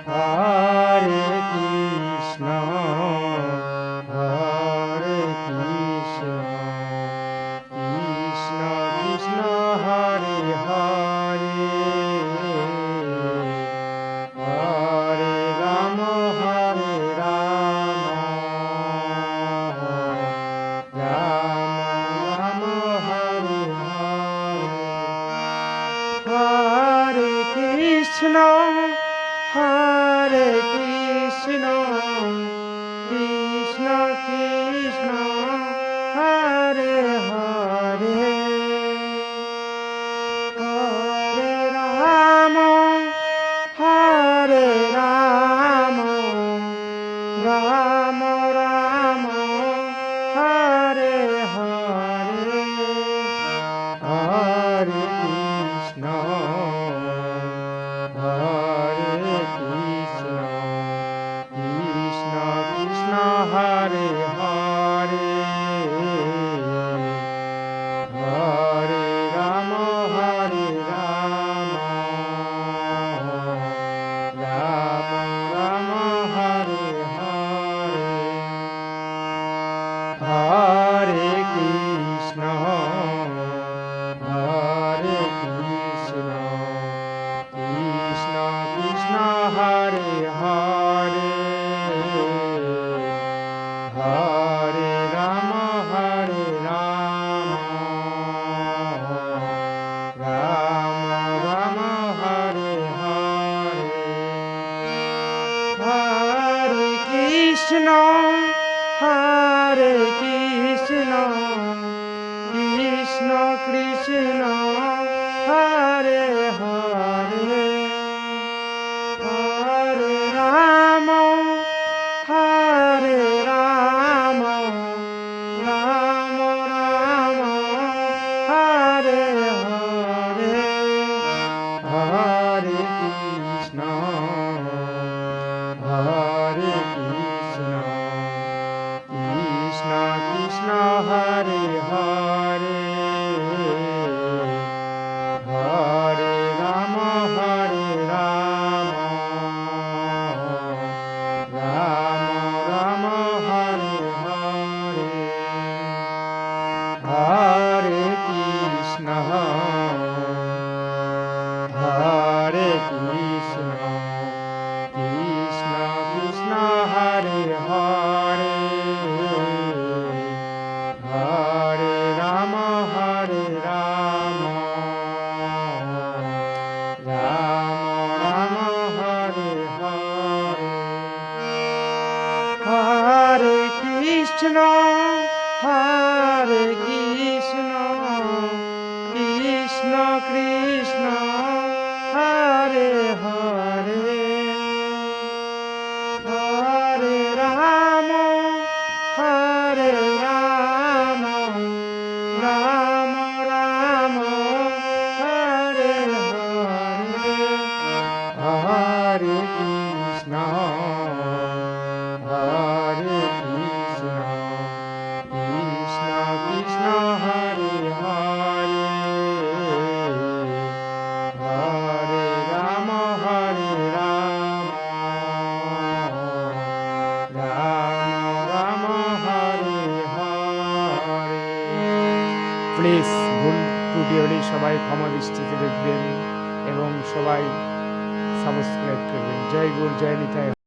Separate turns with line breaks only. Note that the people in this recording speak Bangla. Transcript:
হরে কৃষ্ণ হরে কৃষ্ণ কৃষ্ণ কৃষ্ণ হরে হরে হরে রাম রাম হরে হরে কৃষ্ণ হরে কৃষ্ণ কৃষ্ণ কৃষ্ণ হরে হরে হরে রাম রাম রাম হরে হরে হরে কৃষ্ণ হরে কৃষ্ণ কৃষ্ণ কৃষ্ণ হরে হরে হরে রাম রাম রাম হরে হরে হরে কৃষ্ণ হরে কৃষ্ণ কৃষ্ণ কৃষ্ণ হরে হরে হরে রাম রাম হরে হরে হরে কৃষ্ণ কৃষ্ণ কৃষ্ণ হরে হরে হরে রাম রাম রাম হরে হরে হরে কৃষ্ণ হরে কৃষ্ণ কৃষ্ণ কৃষ্ণ হরে হরে হরে রাম রাম হরে হরে হরে কৃষ্ণ হরে কৃষ্ণ কৃষ্ণ কৃষ্ণ হরে হরে হরে রাম রাম হরে হরে হরে কৃষ্ণ কৃষ্ণ কৃষ্ণ হরে হরে হরে রাম রাম রাম হরে হরে হরে কৃষ্ণ হরে কৃষ্ণ কৃষ্ণ কৃষ্ণ হরে হরে হরে রাম রাম হরে হরে। প্লিজ ভুল ত্রুটি হলে সবাই ক্ষমা দৃষ্টিতে দেখবেন এবং সবাই সাবস্ক্রাইব করবেন। জয় গুরু জয় নিতাই।